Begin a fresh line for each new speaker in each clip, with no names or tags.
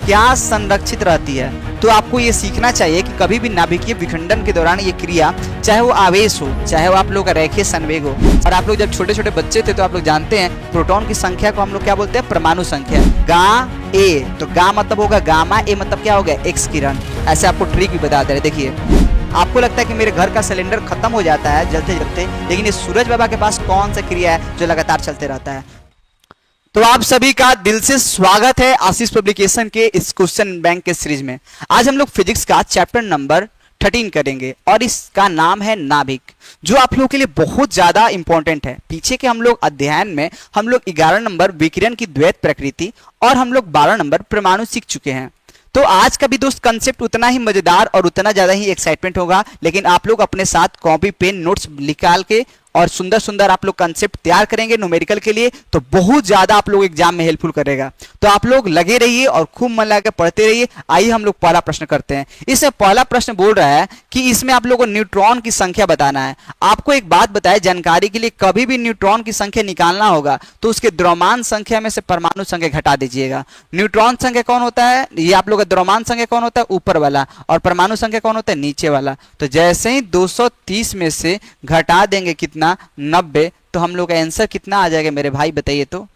क्या संरक्षित रहती है। तो आपको ये सीखना चाहिए कि कभी भी नाभिकीय विखंडन के दौरान ये क्रिया, चाहे वो आवेश हो, चाहे वो आप लोग का रेखीय संवेग हो, और आप लोग जब छोटे छोटे बच्चे थे तो आप लोग जानते हैं प्रोटॉन की संख्या को हम लोग क्या बोलते हैं, परमाणु संख्या। गा ए, तो गा मतलब होगा गामा, ए मतलब क्या होगा, एक्स किरण। ऐसे आपको ट्रिक भी बताते हैं। देखिए, आपको लगता है कि मेरे घर का सिलेंडर खत्म हो जाता है जलते जलते, लेकिन ये सूरज बाबा के पास कौन सा क्रिया है जो लगातार चलते रहता है। तो आप सभी का दिल से स्वागत है आशीष पब्लिकेशन के इस क्वेश्चन बैंक के सीरीज में। आज हम लोग फिजिक्स का चैप्टर नंबर 13 करेंगे और इसका नाम है नाभिक, जो आप लोगों के लिए बहुत ज्यादा इंपॉर्टेंट है। पीछे के हम लोग अध्ययन में हम लोग 11 नंबर विकिरण की द्वैत प्रकृति और हम लोग 12 नंबर परमाणु सीख चुके हैं। तो आज का भी दोस्त कंसेप्ट उतना ही मजेदार और उतना ज्यादा ही एक्साइटमेंट होगा, लेकिन आप लोग अपने साथ कॉपी पेन नोट्स निकाल के और सुंदर सुंदर आप लोग कंसेप्ट तैयार करेंगे न्यूमेरिकल के लिए, तो बहुत ज्यादा आप लोग एग्जाम में हेल्पफुल करेगा। तो आप लोग लगे रहिए और खूब मन लगा के पढ़ते रहिए। आइए हम लोग पहला प्रश्न करते हैं। इसमें पहला प्रश्न बोल रहा है कि इसमें आप लोगों को न्यूट्रॉन की संख्या बताना है। आपको एक बात बताए जानकारी के लिए, कभी भी न्यूट्रॉन की संख्या निकालना होगा तो उसके द्रव्यमान संख्या में से परमाणु संख्या घटा दीजिएगा। न्यूट्रॉन संख्या कौन होता है, ये आप लोग का द्रव्यमान संख्या कौन होता है, ऊपर वाला, और परमाणु संख्या कौन होता है, नीचे वाला। तो जैसे ही 230 में से घटा देंगे कितना, 90, तो हम लोग का आंसर कितना आ जाएगा मेरे भाई, बताइए तो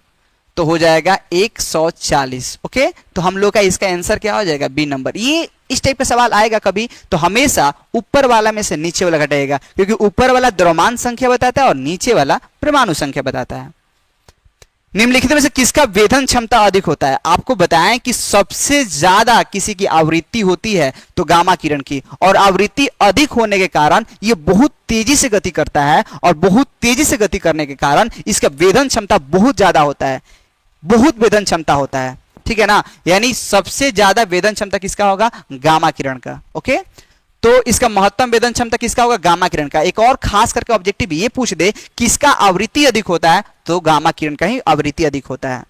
हो जाएगा 140। ओके, तो हम लोग का इसका आंसर क्या हो जाएगा, बी नंबर। ये इस टाइप का सवाल आएगा कभी तो हमेशा ऊपर वाला में से नीचे वाला घटाएगा, क्योंकि ऊपर वाला द्रव्यमान संख्या बताता है और नीचे वाला परमाणु संख्या बताता है। निम्नलिखित में से किसका वेधन क्षमता अधिक होता है। आपको बताएं कि सबसे ज्यादा किसी की आवृत्ति होती है तो गामा किरण की, और आवृत्ति अधिक होने के कारण ये बहुत तेजी से गति करता है, और बहुत तेजी से गति करने के कारण इसका वेधन क्षमता बहुत ज्यादा होता है, बहुत वेधन क्षमता होता है। ठीक है ना, यानी सबसे ज्यादा वेधन क्षमता किसका होगा, गामा किरण का। ओके, तो इसका महत्तम वेधन क्षमता किसका होगा, गामा किरण का। एक और खास करके ऑब्जेक्टिव ये पूछ दे किसका आवृत्ति अधिक होता है, तो गामा किरण का ही आवृत्ति अधिक होता है।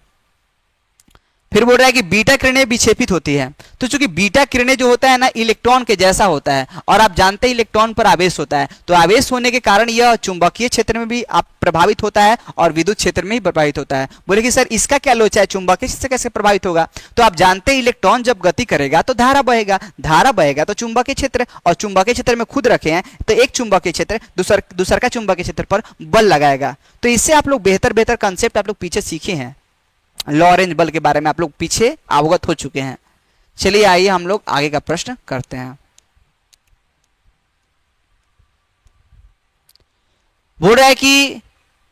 फिर बोल रहा है कि बीटा किरणें विक्षेपित होती है। तो चूंकि बीटा किरणें जो होता है ना, इलेक्ट्रॉन के जैसा होता है, और आप जानते हैं इलेक्ट्रॉन पर आवेश होता है, तो आवेश होने के कारण यह चुंबकीय क्षेत्र में भी आप प्रभावित होता है और विद्युत क्षेत्र में भी प्रभावित होता है। बोले कि सर इसका क्या लोचा है, चुंबकीय क्षेत्र से कैसे प्रभावित होगा। तो आप जानते हैं इलेक्ट्रॉन जब गति करेगा तो धारा बहेगा, धारा बहेगा तो चुंबकीय क्षेत्र, और चुंबकीय क्षेत्र में खुद रखे हैं तो एक चुंबकीय क्षेत्र दूसर का चुंबकीय क्षेत्र पर बल लगाएगा। तो इससे आप लोग बेहतर कंसेप्ट आप लोग पीछे सीखे हैं, लॉरेंज बल के बारे में आप लोग पीछे अवगत हो चुके हैं। चलिए आइए हम लोग आगे का प्रश्न करते हैं। बोल रहा है कि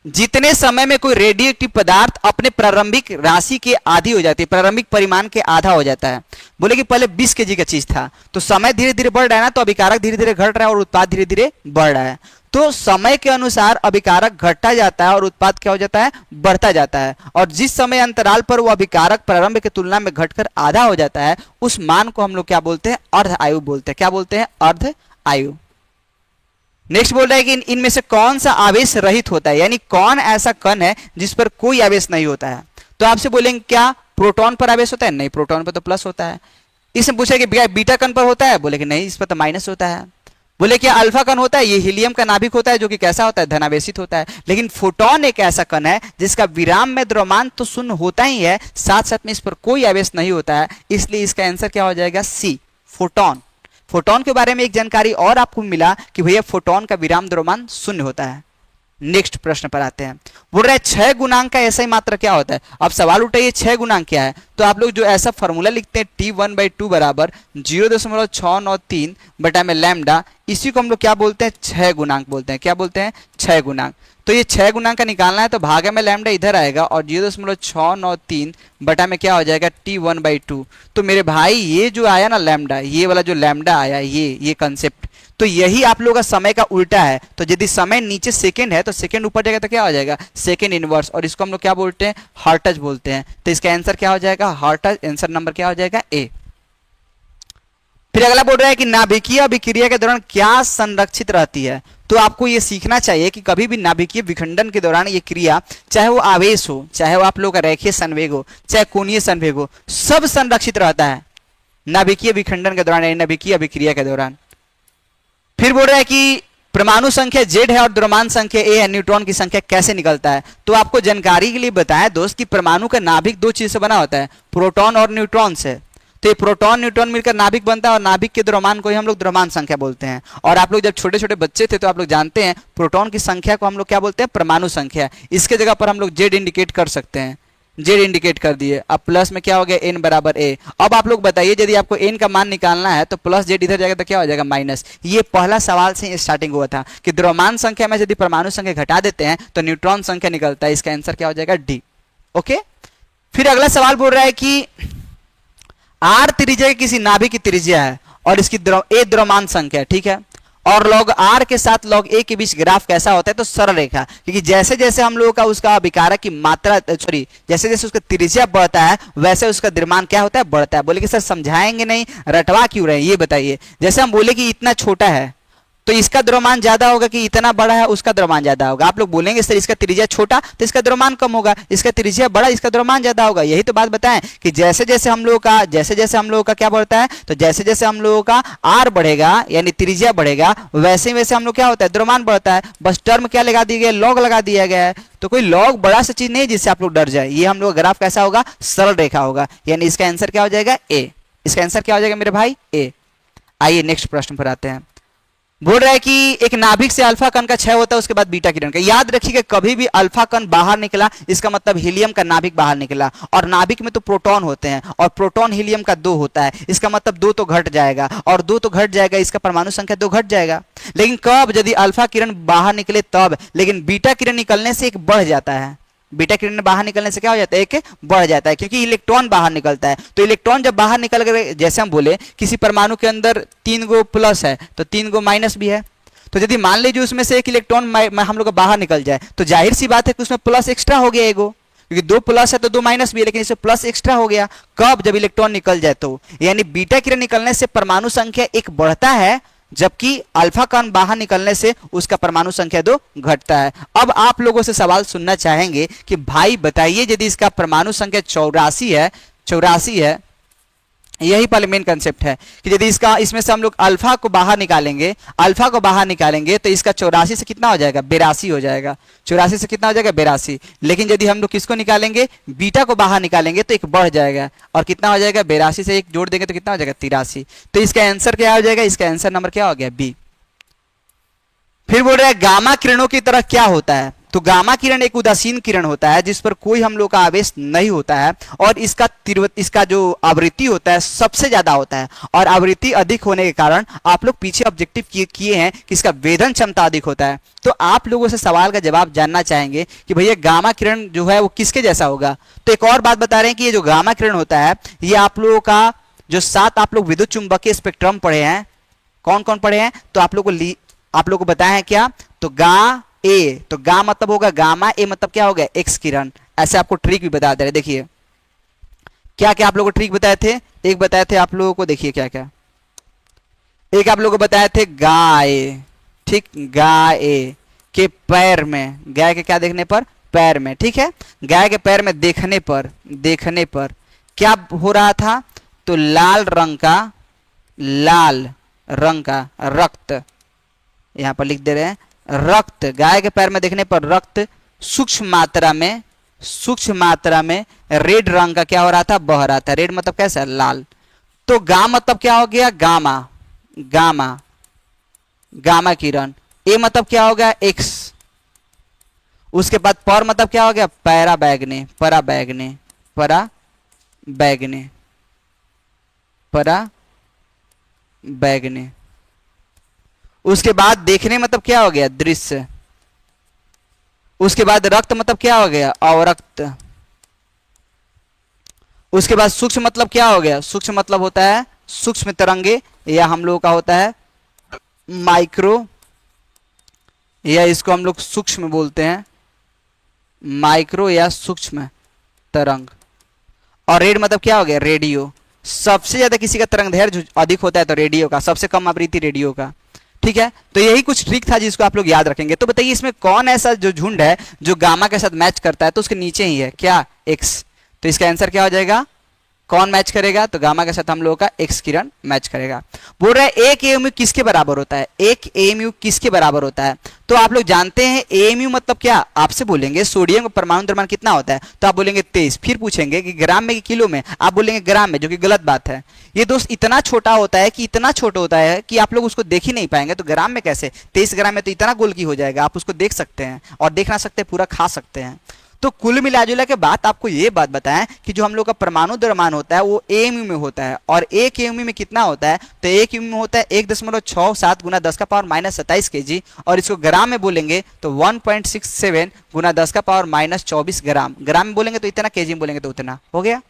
जितने समय में कोई रेडियोएक्टिव पदार्थ अपने प्रारंभिक राशि के आधी हो जाती है, प्रारंभिक परिमाण के आधा हो जाता है। बोले कि पहले 20 केजी का चीज था, तो समय धीरे धीरे बढ़ रहा है ना, तो अभिकारक धीरे धीरे घट रहा है और उत्पाद धीरे धीरे बढ़ रहा है। तो समय के अनुसार अभिकारक घटता जाता है और उत्पाद क्या हो जाता है, बढ़ता जाता है। और जिस समय अंतराल पर वो अभिकारक प्रारंभ की तुलना में घटकर आधा हो जाता है, उस मान को हम लोग क्या बोलते हैं, अर्ध आयु बोलते हैं। क्या बोलते हैं, अर्ध आयु। नेक्स्ट बोल रहा है कि इनमें से कौन सा आवेश रहित होता है, यानी कौन ऐसा कण है जिस पर कोई आवेश नहीं होता है। तो आपसे बोलेंगे क्या प्रोटॉन पर आवेश होता है, नहीं, प्रोटॉन पर तो प्लस होता है। इसमें पूछा कि बीटा कण पर होता है, बोले कि नहीं, इस पर तो माइनस होता है। बोले क्या अल्फा कण होता है, ये हीलियम का नाभिक होता है जो कि कैसा होता है, धनावेशित होता है। लेकिन फोटोन एक ऐसा कण है जिसका विराम में द्रव्यमान तो शून्य होता ही है, साथ साथ में इस पर कोई आवेश नहीं होता है, इसलिए इसका आंसर क्या हो जाएगा, सी, फोटोन। फोटोन के बारे में एक जानकारी और आपको मिला कि भैया फोटोन का विराम द्रव्यमान शून्य होता है। नेक्स्ट प्रश्न पर आते हैं। बोल रहा है 6 गुणांक का ऐसा ही मात्रा क्या होता है। अब सवाल उठाइए 6 गुणांक क्या है, तो आप लोग जो ऐसा फॉर्मूला लिखते हैं T1/2 बराबर 0.693 बटा में लैम्डा, इसी को हम लोग क्या बोलते हैं, 6 गुणांक बोलते हैं। क्या बोलते हैं, 6 गुणांक। तो ये 6 गुणांक का निकालना है तो भागे में लैम्डा इधर आएगा और 0.693 बटा में क्या हो जाएगा, T1/2। तो मेरे भाई ये जो आया ना लैम्डा, ये वाला जो लैम्डा आया, ये कंसेप्ट, तो यही आप लोगों का समय का उल्टा है। तो यदि समय नीचे सेकंड है तो सेकंड ऊपर जाएगा तो क्या हो जाएगा, सेकंड इनवर्स, और इसको हम लोग क्या बोलते हैं, हर्ट्ज बोलते हैं। तो इसका आंसर क्या हो जाएगा, हर्ट्ज। आंसर नंबर क्या हो जाएगा, ए। फिर अगला बोल रहा है कि नाभिकीय अभिक्रिया के दौरान क्या संरक्षित रहती है। तो आपको यह सीखना चाहिए कि कभी भी नाभिकीय विखंडन के दौरान ये क्रिया, चाहे वो आवेश हो, चाहे वो आप लोग का रेखीय संवेग हो, चाहे कोणीय संवेग हो, सब संरक्षित रहता है नाभिकीय विखंडन के दौरान, नाभिकीय अभिक्रिया के दौरान। फिर बोल रहा है कि परमाणु संख्या Z है और द्रव्यमान संख्या A है, न्यूट्रॉन की संख्या कैसे निकलता है। तो आपको जानकारी के लिए बताएं दोस्त कि परमाणु का नाभिक 2 चीज से बना होता है, प्रोटॉन और न्यूट्रॉन से। तो ये प्रोटॉन न्यूट्रॉन मिलकर नाभिक बनता है और नाभिक के द्रव्यमान को ही हम लोग द्रव्यमान संख्या बोलते हैं। और आप लोग जब छोटे छोटे बच्चे थे तो आप लोग जानते हैं प्रोटॉन की संख्या को हम लोग क्या बोलते हैं, परमाणु संख्या। इसके जगह पर हम लोग जेड इंडिकेट कर सकते हैं, जेड इंडिकेट कर दिए। अब प्लस में क्या हो गया, एन बराबर ए। अब आप लोग बताइए यदि आपको एन का मान निकालना है तो प्लस जेड इधर जाएगा तो क्या हो जाएगा, माइनस। ये पहला सवाल से स्टार्टिंग हुआ था कि द्रव्यमान संख्या में यदि परमाणु संख्या घटा देते हैं तो न्यूट्रॉन संख्या निकलता है। इसका आंसर क्या हो जाएगा, डी। ओके, फिर अगला सवाल बोल रहा है कि आर त्रिज्या की किसी नाभिक की त्रिज्या है और इसकी ए द्रव्यमान संख्या है, ठीक है, और लॉग आर के साथ लॉग ए के बीच ग्राफ कैसा होता है, तो सरल रेखा। क्योंकि जैसे जैसे हम लोगों का उसका अभिकारक की मात्रा सॉरी जैसे जैसे उसका त्रिज्या बढ़ता है वैसे उसका द्रव्यमान क्या होता है, बढ़ता है। बोले कि सर समझाएंगे नहीं, रटवा क्यों रहे, ये बताइए। जैसे हम बोले कि इतना छोटा है तो इसका द्रव्यमान ज्यादा होगा कि इतना बड़ा है उसका द्रव्यमान ज्यादा होगा। आप लोग बोलेंगे सर इसका त्रिज्या छोटा तो इसका द्रव्यमान कम होगा, इसका त्रिज्या बड़ा इसका द्रव्यमान ज्यादा होगा। यही तो बात बताएं कि जैसे जैसे हम लोगों का क्या बढ़ता है, तो जैसे जैसे हम लोगों का आर बढ़ेगा यानी त्रिज्या बढ़ेगा वैसे वैसे हम लोग क्या होता है, द्रव्यमान बढ़ता है। बस टर्म क्या लगा दिया गया, लॉग लगा दिया गया है। तो कोई लॉग बड़ा सा चीज नहीं जिससे आप लोग डर जाए। ये हम लोग ग्राफ कैसा होगा, सरल रेखा होगा। यानी इसका आंसर क्या हो जाएगा, ए। इसका आंसर क्या हो जाएगा मेरे भाई, ए। आइए नेक्स्ट प्रश्न पर आते हैं। बोल रहा है कि एक नाभिक से अल्फा कण का क्षय होता है उसके बाद बीटा किरण का। याद रखिएगा कभी भी अल्फा कण बाहर निकला इसका मतलब हीलियम का नाभिक बाहर निकला। और नाभिक में तो प्रोटॉन होते हैं और प्रोटॉन हीलियम का 2 होता है, इसका मतलब 2 तो घट जाएगा और 2 तो घट जाएगा, इसका परमाणु संख्या 2 घट जाएगा। लेकिन कब, यदि अल्फा किरण बाहर निकले तब। लेकिन बीटा किरण निकलने से एक बढ़ जाता है, बीटा किरण बाहर निकलने से क्या हो जाता है, एक बढ़ जाता है, क्योंकि इलेक्ट्रॉन बाहर निकलता है। तो इलेक्ट्रॉन जब बाहर निकल गए, जैसे हम बोले किसी परमाणु के अंदर 3 गो प्लस है तो 3 गो माइनस भी है। तो यदि मान लीजिए उसमें से एक इलेक्ट्रॉन हम लोग का बाहर निकल जाए तो जाहिर सी बात है कि उसमें प्लस एक्स्ट्रा हो गया एगो, क्योंकि 2 प्लस है तो 2 माइनस भी है, लेकिन इसमें प्लस एक्स्ट्रा हो गया। कब, जब इलेक्ट्रॉन निकल जाए तो। यानी बीटा किरण निकलने से परमाणु संख्या 1 बढ़ता है जबकि अल्फा कण बाहर निकलने से उसका परमाणु संख्या 2 घटता है। अब आप लोगों से सवाल सुनना चाहेंगे कि भाई बताइए यदि इसका परमाणु संख्या 84 है, यही पहले मेन कंसेप्ट है कि यदि इसमें से हम लोग अल्फा को बाहर निकालेंगे तो इसका 84 से कितना हो जाएगा, 82 हो जाएगा। 84 से कितना हो जाएगा, 82। लेकिन यदि हम लोग किसको निकालेंगे, बीटा को बाहर निकालेंगे तो एक बढ़ जाएगा और कितना हो जाएगा, 82 से एक जोड़ देंगे तो कितना हो जाएगा, 83। तो इसका आंसर क्या हो जाएगा, इसका आंसर नंबर क्या हो गया, बी। फिर बोल रहे हैं गामा किरणों की तरह क्या होता है। तो गामा किरण एक उदासीन किरण होता है जिस पर कोई हम लोग का आवेश नहीं होता है और इसका जो आवृत्ति होता है सबसे ज्यादा होता है। और आवृत्ति अधिक होने के कारण आप लोग पीछे ऑब्जेक्टिव किए हैं कि इसका वेधन क्षमता अधिक होता है। तो आप लोगों से सवाल का जवाब जानना चाहेंगे कि भैया गामा किरण जो है वो किसके जैसा होगा। तो एक और बात बता रहे हैं कि ये जो गामा किरण होता है ये आप लोगों का जो 7 आप लोग विद्युत चुंबकीय स्पेक्ट्रम पढ़े हैं, कौन कौन पढ़े हैं, तो आप लोग को बताया है क्या, तो गा ए, तो गा मतलब होगा गामा, ए मतलब क्या हो गया, एक्स किरण। ऐसे आपको ट्रिक भी बता दे रहे, देखिए क्या क्या आप लोगों को ट्रिक बताए थे। एक बताए थे आप लोगों को, देखिए क्या क्या, एक आप लोगों को बताए थे गाय, ठीक, गाय के पैर में, गाय के क्या देखने पर, पैर में, ठीक है, गाय के पैर में देखने पर क्या हो रहा था, तो लाल रंग का रक्त, यहां पर लिख दे रहे हैं रक्त, गाय के पैर में देखने पर रक्त सूक्ष्म मात्रा में रेड रंग का क्या हो रहा था, बह रहा था। रेड मतलब कैसा, लाल। तो गा मतलब क्या हो गया, गामा किरण। ए मतलब क्या हो गया, एक्स। उसके बाद पर मतलब क्या हो गया, पराबैंगनी। उसके बाद देखने मतलब क्या हो गया, दृश्य। उसके बाद रक्त मतलब क्या हो गया, अवरक्त। उसके बाद सूक्ष्म मतलब क्या हो गया, सूक्ष्म मतलब होता है सूक्ष्म तरंगे, या हम लोगों का होता है माइक्रो, या इसको हम लोग सूक्ष्म बोलते हैं, माइक्रो या सूक्ष्म तरंग। और रेड मतलब क्या हो गया, रेडियो। सबसे ज्यादा किसी का तरंग दैर्घ्य अधिक होता है तो रेडियो का, सबसे कम आवृत्ति रेडियो का, ठीक है। तो यही कुछ ट्रिक था जिसको आप लोग याद रखेंगे। तो बताइए इसमें कौन ऐसा जो झुंड है जो गामा के साथ मैच करता है, तो उसके नीचे ही है क्या, एक्स। तो इसका आंसर क्या हो जाएगा, कौन मैच करेगा? तो गामा के साथ हम लोगों का एक्स किरण मैच करेगा। बोल रहा है एक एएमयू किसके बराबर होता है? एक एएमयू किसके बराबर होता है? तो आप लोग जानते हैं एएमयू मतलब क्या? आपसे बोलेंगे सोडियम का परमाणु द्रव्यमान कितना होता है, तो आप बोलेंगे 23। फिर पूछेंगे कि ग्राम में कि किलो में, आप बोलेंगे ग्राम में, जो कि गलत बात है। ये दोस्त इतना छोटा होता है कि इतना छोटा होता है कि आप लोग उसको देख ही नहीं पाएंगे। तो ग्राम में कैसे? 23 ग्राम में तो इतना गोल की हो जाएगा, आप उसको देख सकते हैं और देख ना सकते पूरा खा सकते हैं। तो कुल मिलाजुला के बाद आपको ये बात बताएं कि जो हम लोग का परमाणु द्रव्यमान होता है वो एएमयू में होता है। और एक एएमयू में कितना होता है? तो एक एएमयू में होता है 1.67 गुना 10 का पावर माइनस 27 kg। और इसको ग्राम में बोलेंगे तो 1.67 गुना 10 का पावर माइनस 24 ग्राम। ग्राम में बोलेंगे तो इतना, केजी में बोलेंगे तो उतना। हो गया।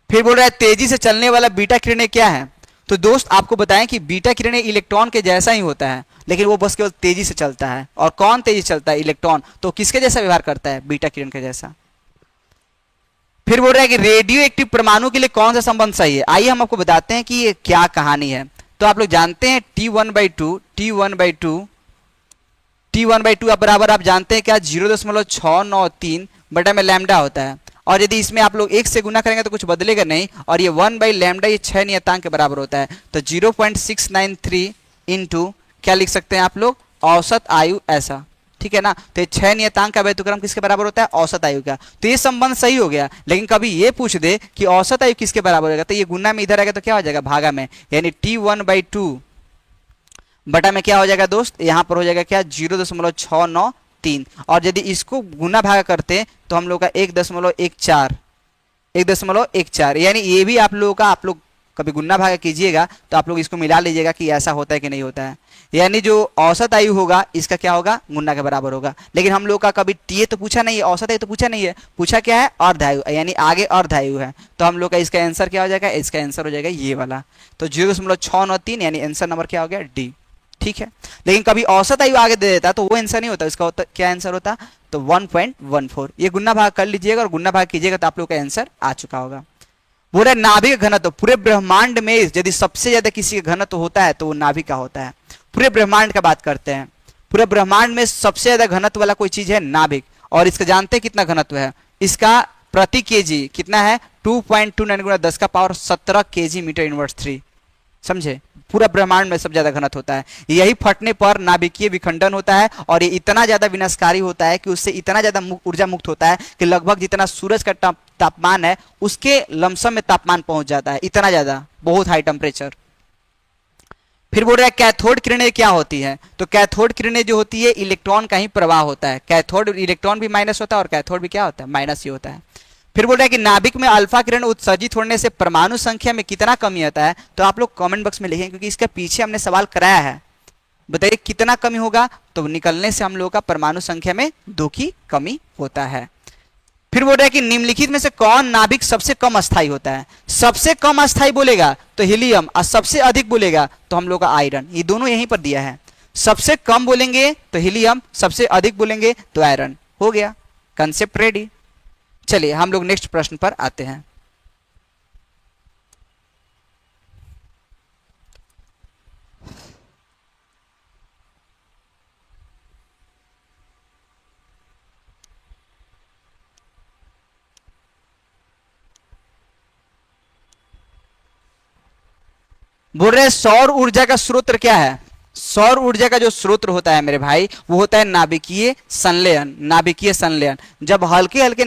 फिर बोल रहा है तेजी से चलने वाला बीटा किरणें क्या है? तो दोस्त आपको बताएं कि बीटा किरणें इलेक्ट्रॉन के जैसा ही होता है, लेकिन वो बस केवल तेजी से चलता है। और कौन तेजी चलता है? इलेक्ट्रॉन। तो किसके जैसा व्यवहार करता है? बीटा किरण के जैसा। फिर बोल रहा है कि रेडियो एक्टिव परमाणु के लिए कौन सा संबंध सही है? आइए हम आपको बताते हैं कि ये क्या कहानी है। तो आप लोग जानते हैं T1/2 बराबर आप जानते हैं क्या? 0.693 बटा में लैम्डा होता है। और यदि इसमें आप लोग 1 से गुना करेंगे तो कुछ बदलेगा नहीं। और ये 1/λ ये 6 नियतांक के बराबर होता है। तो 0.693 इंटू क्या लिख सकते हैं आप लोग? औसत आयु, ऐसा। ठीक है ना। तो 6 नियतांक का व्यतिक्रम किसके बराबर होता है? औसत आयु का। तो ये संबंध सही हो गया। लेकिन कभी ये पूछ दे कि औसत आयु किसके बराबर होगा, तो ये गुना में इधर आएगा तो क्या हो जाएगा? भागा में। यानी T1/2 बटा में क्या हो जाएगा दोस्त? यहां पर हो जाएगा क्या? 0.693। और यदि इसको गुना भागा करते तो हम लोग का 1.14 यानी ये भी आप लोगों का, आप लोग कभी गुना भागा कीजिएगा तो आप लोग इसको मिला लीजिएगा कि ऐसा होता है कि नहीं होता है। यानी जो औसत आयु होगा इसका क्या होगा? गुना के बराबर होगा। लेकिन हम लोग का कभी टीए तो पूछा नहीं है, औसत आयु तो पूछा नहीं है। पूछा क्या है? अर्ध आयु, यानी आगे अर्ध आयु है। तो हम लोग का इसका आंसर क्या हो जाएगा? इसका आंसर हो जाएगा ये वाला। तो 0.693 यानी आंसर नंबर क्या हो गया? डी। ठीक है। लेकिन कभी औसत आयु आगे दे देता तो वो आंसर नहीं होता, इसका होता क्या आंसर होता? तो 1.14। ये गुना भाग कर लीजिएगा और गुना भाग कीजिएगा तो आप लोग का आंसर आ चुका होगा। बोले नाभिक घनत्व, पूरे ब्रह्मांड में यदि सबसे ज्यादा किसी का घनत्व होता है तो वो नाभिक का होता है। पूरे ब्रह्मांड का बात करते हैं, पूरे ब्रह्मांड में सबसे ज्यादा घनत्व वाला कोई चीज है? नाभिक। और इसका जानते हैं कितना घनत्व है? इसका प्रति केजी कितना है? 2.29 गुना 10 का पावर 17 kg मीटर इनवर्स 3। समझे? पूरा ब्रह्मांड में सबसे ज्यादा घनत्व होता है। यही फटने पर नाभिकीय विखंडन होता है और ये इतना ज्यादा विनाशकारी होता है कि उससे इतना ज्यादा ऊर्जा मुक्त होता है कि लगभग जितना सूरज का तापमान है उसके लमसम में तापमान पहुंच जाता है। इतना ज्यादा, बहुत हाई टेम्परेचर। फिर बोल रहा है कैथोड किरणें क्या होती है? तो कैथोड किरणें जो होती है इलेक्ट्रॉन का ही प्रवाह होता है। कैथोड इलेक्ट्रॉन भी माइनस होता है और कैथोड भी क्या होता है? माइनस ही होता है। फिर बोल रहा है कि नाभिक में अल्फा किरण उत्सर्जित होने से परमाणु संख्या में कितना कमी आता है? तो आप लोग कमेंट बॉक्स में लिखें, क्योंकि इसके पीछे हमने सवाल कराया है। बताइए कितना कमी होगा? तो निकलने से हम लोगों का परमाणु संख्या में 2 की कमी होता है। फिर बोल रहा है कि निम्नलिखित में से कौन नाभिक सबसे कम अस्थायी होता है? सबसे कम अस्थायी बोलेगा तो हीलियम, और सबसे अधिक बोलेगा तो हम लोग का आयरन। ये दोनों यहीं पर दिया है। सबसे कम बोलेंगे तो हीलियम, सबसे अधिक बोलेंगे तो आयरन। हो गया, कंसेप्ट रेडी। चलिए हम लोग नेक्स्ट प्रश्न पर आते हैं। बोल रहे हैं सौर ऊर्जा का स्रोत क्या है? सौर ऊर्जा का जो स्रोत होता है मेरे भाई वो होता है नाभिकीय संलयन। नाभिकीय संलयन, जब हल्के हल्के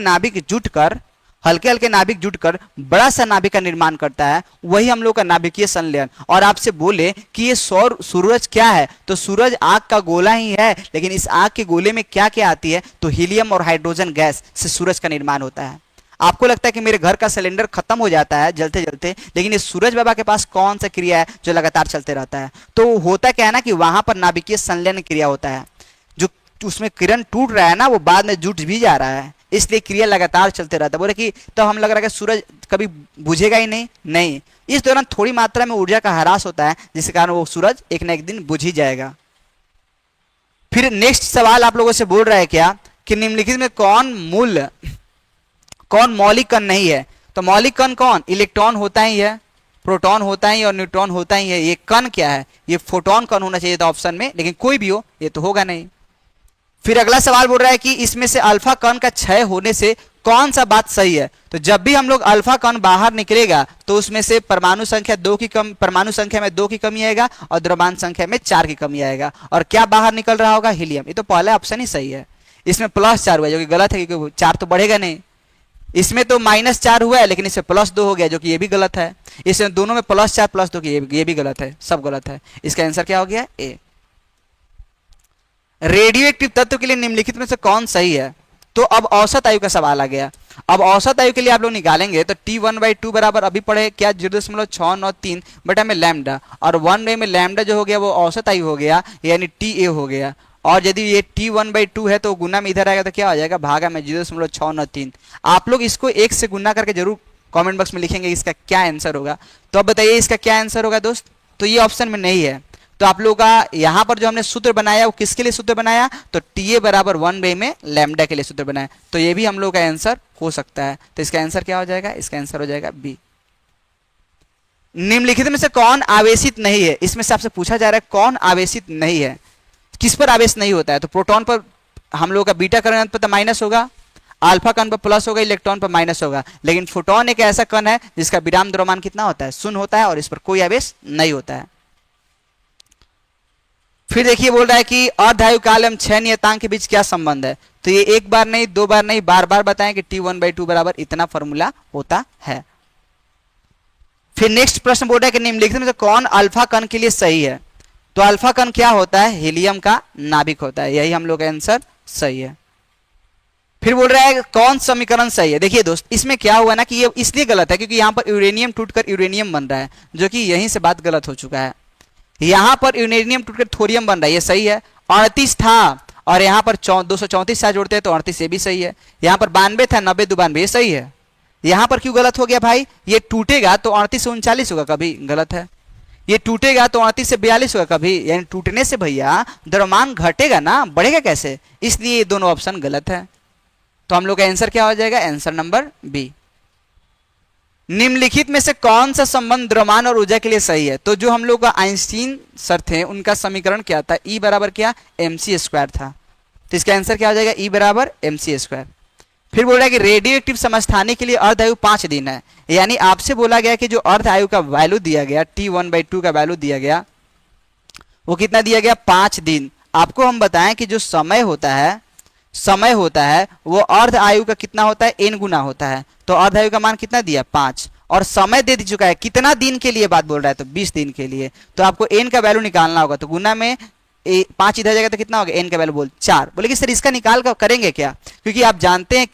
नाभिक जुटकर बड़ा सा नाभिक का निर्माण करता है, वही हम लोग का नाभिकीय संलयन। और आपसे बोले कि ये सूरज क्या है? तो सूरज आग का गोला ही है, लेकिन इस आग के गोले में क्या क्या आती है? तो हीलियम और हाइड्रोजन गैस से सूरज का निर्माण होता है। आपको लगता है कि मेरे घर का सिलेंडर खत्म हो जाता है जलते जलते, लेकिन ये सूरज बाबा के पास कौन सा क्रिया है जो लगातार चलते रहता है? तो होता क्या है ना कि वहां पर नाभिकीय संलयन क्रिया होता है। जो उसमें किरण टूट रहा है ना वो बाद में जुट भी जा रहा है, इसलिए क्रिया लगातार चलते रहता है। बोले कि तो हम लग रहा है कि सूरज कभी बुझेगा ही नहीं। इस दौरान थोड़ी मात्रा में ऊर्जा का ह्रास होता है, जिसके कारण वो सूरज एक ना एक दिन बुझ ही जाएगा। फिर नेक्स्ट सवाल आप लोगों से बोल रहा है क्या कि निम्नलिखित में कौन मौलिक कण नहीं है? तो मौलिक कण कौन? इलेक्ट्रॉन होता ही है, प्रोटॉन होता ही और न्यूट्रॉन होता ही है। ये कण क्या है? ये फोटोन कण होना चाहिए था ऑप्शन में, लेकिन कोई भी हो ये तो होगा नहीं। फिर अगला सवाल बोल रहा है कि इसमें से अल्फा कण का क्षय होने से कौन सा बात सही है? तो जब भी हम लोग अल्फा कण बाहर निकलेगा तो उसमें से परमाणु संख्या परमाणु संख्या में 2 की कमी आएगा और द्रव्यमान संख्या में 4 की कमी आएगा। और क्या बाहर निकल रहा होगा? हीलियम। ये तो पहला ऑप्शन ही सही है। इसमें +4 हुआ जो कि गलत है, क्योंकि 4 तो बढ़ेगा नहीं। इसमें तो -4 हुआ है लेकिन इसमें +2 हो गया जो कि ये भी गलत है। इसमें दोनों में +4 +2 की ये भी गलत है, सब गलत है। इसका आंसर क्या हो गया? ए। रेडियो एक्टिव तत्व के लिए निम्नलिखित में से कौन सही है? तो अब औसत आयु का सवाल आ गया। अब औसत आयु के लिए आप लोग निकालेंगे तो T1/2 बराबर अभी पढ़े क्या 0.693 बटा में लैम्डा, और 1 में लैम्डा जो हो गया वो औसत आयु हो गया यानी TA हो गया। और यदि ये T1/2 है तो गुना में इधर आएगा तो क्या हो जाएगा? भागा में 0.693। आप लोग इसको 1 से गुना करके जरूर कमेंट बॉक्स में लिखेंगे इसका क्या आंसर होगा। तो अब बताइए इसका क्या आंसर होगा दोस्त? तो ये ऑप्शन में नहीं है। तो आप लोगों का यहां पर जो हमने सूत्र बनाया वो किसके लिए सूत्र बनाया? तो TA बराबर 1 में लैम्डा के लिए सूत्र बनाया। तो ये भी हम लोग का आंसर हो सकता है। तो इसका आंसर क्या हो जाएगा? इसका आंसर हो जाएगा बी। निम्नलिखित में से कौन आवेशित नहीं है? इसमें से आपसे पूछा जा रहा है कौन आवेशित नहीं है, किस पर आवेश नहीं होता है? तो प्रोटॉन पर हम लोग का बीटा कण पर तो माइनस होगा, अल्फा कण पर प्लस होगा, इलेक्ट्रॉन पर माइनस होगा। लेकिन फोटोन एक ऐसा कण है जिसका विराम द्रव्यमान कितना होता है? 0 होता है और इस पर कोई आवेश नहीं होता है। फिर देखिए बोल रहा है कि अर्धायु काल एवं क्षय नियतांक के बीच क्या संबंध है? तो ये एक बार नहीं, 2 बार नहीं, बार बार बताएं कि T1/2 बराबर इतना फॉर्मूला होता है। फिर नेक्स्ट प्रश्न बोल रहा है कि निम्नलिखित में से कौन अल्फा कण के लिए सही है? तो अल्फा कण क्या होता है? हीलियम का नाभिक होता है। यही हम लोग का आंसर सही है। फिर बोल रहा है कौन समीकरण सही है? देखिए दोस्त इसमें क्या हुआ ना कि ये इसलिए गलत है क्योंकि यहां पर यूरेनियम टूटकर यूरेनियम बन रहा है, जो कि यहीं से बात गलत हो चुका है। यहां पर यूरेनियम टूटकर थोरियम बन रहा है, ये सही है। 38 था और यहां पर 234 साथ जोड़ते हैं तो 38 ये भी सही है। यहां पर 92 था, 90 2 92 ये सही है। यहां पर क्यों गलत हो गया भाई? ये टूटेगा तो 38 से 39 होगा, कभी गलत है। ये टूटेगा तो 38 से 42 होगा कभी, यानी टूटने से भैया द्रव्यमान घटेगा ना, बढ़ेगा कैसे? इसलिए ये दोनों ऑप्शन गलत है। तो हम लोग का आंसर क्या हो जाएगा? Answer number B. निम्नलिखित में से कौन सा संबंध द्रव्यमान और ऊर्जा के लिए सही है? तो जो हम लोग का आइंस्टीन सर थे उनका समीकरण क्या था? E बराबर क्या? mc² था। तो इसका आंसर क्या हो जाएगा? E बराबर mc²। फिर बोल रहा है कि रेडियो एक्टिव समस्थानिक के लिए अर्धायु 5 दिन है। यानी आपसे बोला गया कि जो अर्धायु का वैल्यू दिया गया, T1/2 का वैल्यू दिया गया, वो कितना दिया गया? 5 दिन। आपको हम बताएं कि जो समय होता है वो अर्ध आयु का कितना होता है? n गुना होता है। तो अर्ध आयु का मान कितना दिया? 5, और समय दे दी चुका है कितना दिन के लिए बात बोल रहा है? तो 20 दिन के लिए। तो आपको n का वैल्यू निकालना होगा, तो गुना में 5 इधर जाएगा तो कितना होगा? n का वैल्यू बोल 4। बोले कि सर इसका निकाल कर करेंगे क्या? क्योंकि आप जानते हैं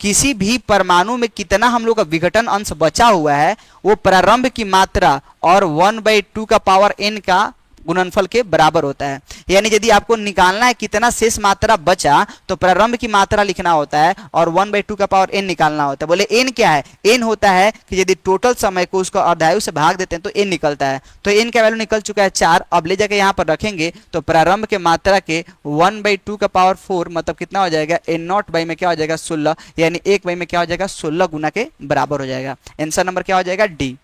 किसी भी परमाणु में कितना हम लोग का विघटन अंश बचा हुआ है वो प्रारंभ की मात्रा और 1/2 का पावर n का गुणनफल के बराबर होता है। यानी यदि आपको निकालना है कितना शेष मात्रा बचा तो प्रारंभ की मात्रा लिखना होता है और 1/2 का पावर n निकालना होता है। बोले n क्या है? n होता है कि यदि टोटल समय को उसको अर्धायु से भाग देते हैं तो n निकलता है। तो n का वैल्यू निकल चुका है 4। अब ले जाके यहाँ पर रखेंगे तो प्रारंभ के मात्रा के 1/2 का पावर 4 मतलब कितना हो जाएगा? n0 में क्या हो जाएगा? 16, यानी 1 में क्या हो जाएगा? 16 गुना के बराबर हो जाएगा। आंसर नंबर क्या हो जाएगा? डी।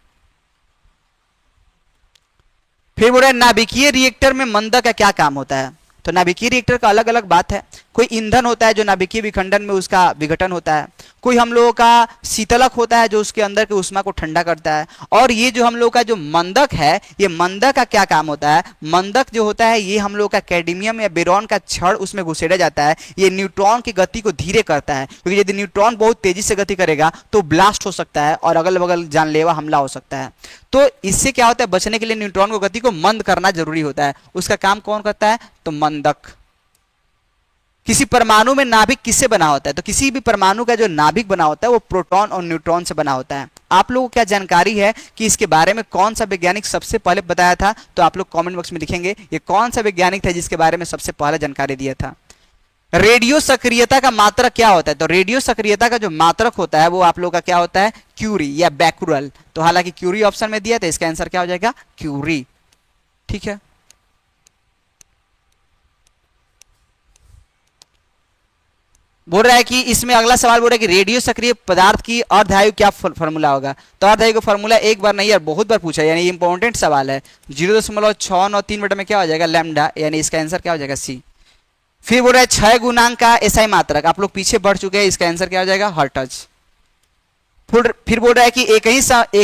फिर बोल रहा है नाभिकीय रिएक्टर में मंदक का क्या काम होता है? तो नाभिकीय रिएक्टर का अलग अलग बात है। कोई ईंधन होता है जो नाभिकीय विखंडन में उसका विघटन होता है, कोई हम लोगों का शीतलक होता है जो उसके अंदर के उष्मा को ठंडा करता है, और ये जो हम लोग का जो मंदक है, ये मंदक का क्या काम होता है? मंदक जो होता है ये हम लोग का कैडमियम या बोरॉन का छड़ उसमें घुसेड़ा जाता है। ये न्यूट्रॉन की गति को धीरे करता है, क्योंकि यदि न्यूट्रॉन बहुत तेजी से गति करेगा तो ब्लास्ट हो सकता है और अगल बगल जानलेवा हमला हो सकता है। तो इससे क्या होता है? बचने के लिए न्यूट्रॉन को गति को मंद करना जरूरी होता है। उसका काम कौन करता है? तो मंदक। किसी परमाणु में नाभिक किससे बना होता है? तो किसी भी परमाणु का जो नाभिक बना होता है वो प्रोटॉन और न्यूट्रॉन से बना होता है। आप लोगों को क्या जानकारी है कि इसके बारे में कौन सा वैज्ञानिक सबसे पहले बताया था? तो आप लोग कमेंट बॉक्स में लिखेंगे ये कौन सा वैज्ञानिक था जिसके बारे में सबसे पहले जानकारी दिया था। रेडियो सक्रियता का मात्रक क्या होता है? तो रेडियो सक्रियता का जो मात्रक होता है वो आप लोग का क्या होता है? क्यूरी या बैकुरल। तो हालांकि क्यूरी ऑप्शन में दिया था, इसका आंसर क्या हो जाएगा? क्यूरी। ठीक है। बोल रहा है कि इसमें अगला सवाल बोल रहा है कि रेडियो सक्रिय पदार्थ की अर्धायु क्या फॉर्मूला होगा? तो अर्धायु का फॉर्मूला एक बार नहीं यार बहुत बार पूछा है, यानी इंपॉर्टेंट सवाल है। 0.693 में क्या हो जाएगा? लैम्डा, यानी इसका आंसर क्या हो जाएगा? सी। फिर बोल रहा है 6 गुणांक का एसआई मात्रक, आप लोग पीछे बढ़ चुके हैं, इसका आंसर क्या हो जाएगा हर्ट्ज। फिर बोल रहा है कि एक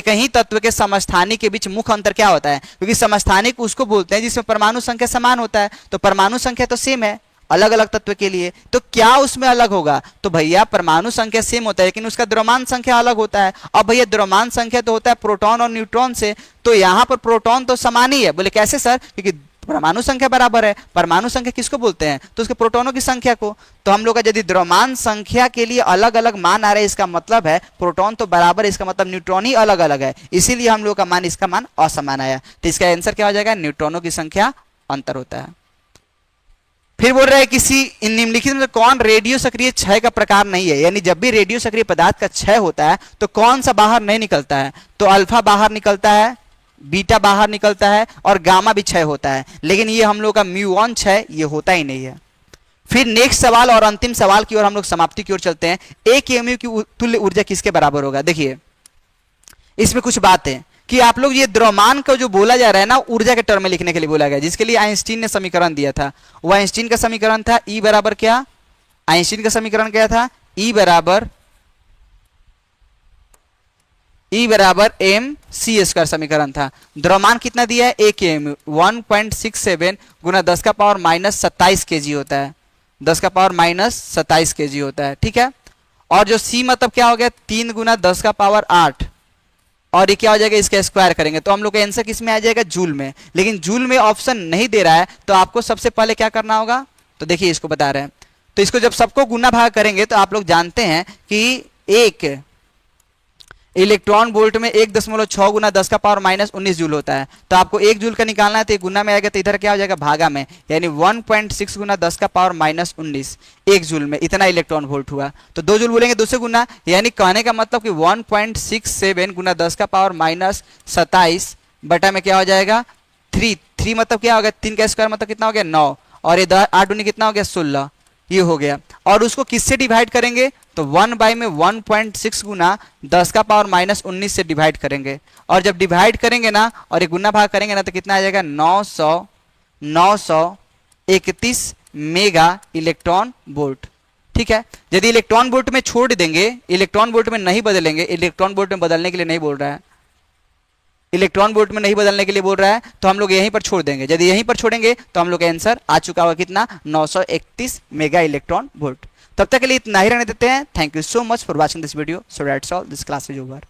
ही तत्व के समस्थानिक के बीच मुख्य अंतर क्या होता है, क्योंकि समस्थानिक उसको बोलते हैं जिसमें परमाणु संख्या समान होता है, तो परमाणु संख्या तो सेम है अलग अलग तत्व के लिए, तो क्या उसमें अलग होगा, तो भैया परमाणु संख्या सेम होता है लेकिन उसका द्रव्यमान संख्या अलग होता है। अब भैया द्रव्यमान संख्या तो होता है प्रोटॉन और न्यूट्रॉन से, तो यहां पर प्रोटॉन तो समान ही है। बोले कैसे सर, क्योंकि परमाणु संख्या बराबर है। परमाणु संख्या किसको बोलते हैं, तो उसके प्रोटॉनों की संख्या को। तो हम लोग का यदि द्रव्यमान संख्या के लिए अलग अलग मान आ रहे हैं, इसका मतलब है प्रोटॉन तो बराबर है, इसका मतलब न्यूट्रॉन ही अलग अलग है, इसीलिए हम लोग का मान, इसका मान असमान आया। तो इसका आंसर क्या हो जाएगा, न्यूट्रॉनों की संख्या अंतर होता है। फिर बोल रहा है किसी निम्नलिखित में कौन रेडियो सक्रिय क्षय का प्रकार नहीं है, यानी जब भी रेडियो सक्रिय पदार्थ का क्षय होता है तो कौन सा बाहर नहीं निकलता है, तो अल्फा बाहर निकलता है, बीटा बाहर निकलता है और गामा भी क्षय होता है, लेकिन ये हम लोग का म्यूऑन क्षय ये होता ही नहीं है। फिर नेक्स्ट सवाल और अंतिम सवाल की ओर हम लोग समाप्ति की ओर चलते हैं। 1 एमयू की तुल्य ऊर्जा किसके बराबर होगा। देखिए इसमें कुछ बात है कि आप लोग ये द्रव्यमान का जो बोला जा रहा है ना, ऊर्जा के टर्म में लिखने के लिए बोला गया, जिसके लिए आइंस्टीन ने समीकरण दिया था। वो आइंस्टीन का समीकरण था ई बराबर क्या, आइंस्टीन का समीकरण क्या था, ई बराबर एम सी स्क्वायर समीकरण था। द्रव्यमान कितना दिया है, 1 एम 1.67 गुना 10 का पावर माइनस 27 केजी होता है, 10 का पावर माइनस 27 केजी होता है, ठीक है। और जो सी मतलब क्या हो गया, 3 गुना 10 का पावर 8, और ये क्या हो जाएगा, इसका स्क्वायर करेंगे तो हम लोग का आंसर किस में आ जाएगा, जूल में। लेकिन जूल में ऑप्शन नहीं दे रहा है, तो आपको सबसे पहले क्या करना होगा, तो देखिए इसको बता रहे हैं। तो इसको जब सबको गुना भाग करेंगे तो आप लोग जानते हैं कि एक इलेक्ट्रॉन वोल्ट में 1.6 गुना 10 का पावर माइनस 19 जूल होता है। तो आपको 1 जूल का निकालना है, तो गुना में आएगा तो इधर क्या हो जाएगा, भागा में, यानी 1.6 गुना 10 का पावर माइनस 19 1 जूल में इतना इलेक्ट्रॉन वोल्ट हुआ। तो 2 जूल बोलेंगे 2 से गुना, यानी कहने का मतलब कि 1.67 गुना 10 का पावर माइनस 27 बटा में क्या हो जाएगा 3 मतलब क्या हो गया, 3 का स्क्वायर मतलब कितना हो गया 9, और ये 8 दूनी कितना हो गया 16, ये हो गया। और उसको किससे डिवाइड करेंगे, तो 1 बाई में 1.6 गुना 10 का पावर माइनस 19 से डिवाइड करेंगे, और जब डिवाइड करेंगे ना और ये गुना भाग करेंगे ना तो कितना आ जाएगा 931 मेगा इलेक्ट्रॉन वोल्ट, ठीक है। यदि इलेक्ट्रॉन वोल्ट में छोड़ देंगे, इलेक्ट्रॉन वोल्ट में नहीं बदलेंगे, इलेक्ट्रॉन वोल्ट में बदलने के लिए नहीं बोल रहा है, इलेक्ट्रॉन वोल्ट में नहीं बदलने के लिए बोल रहा है, तो हम लोग यहीं पर छोड़ देंगे। यदि यहीं पर छोड़ेंगे तो हम लोग का आंसर आ चुका होगा कितना, 931 मेगा इलेक्ट्रॉन वोल्ट। तब तक के लिए इतना ही रहने देते हैं। Thank you so much for watching this video. So that's all, this class is over.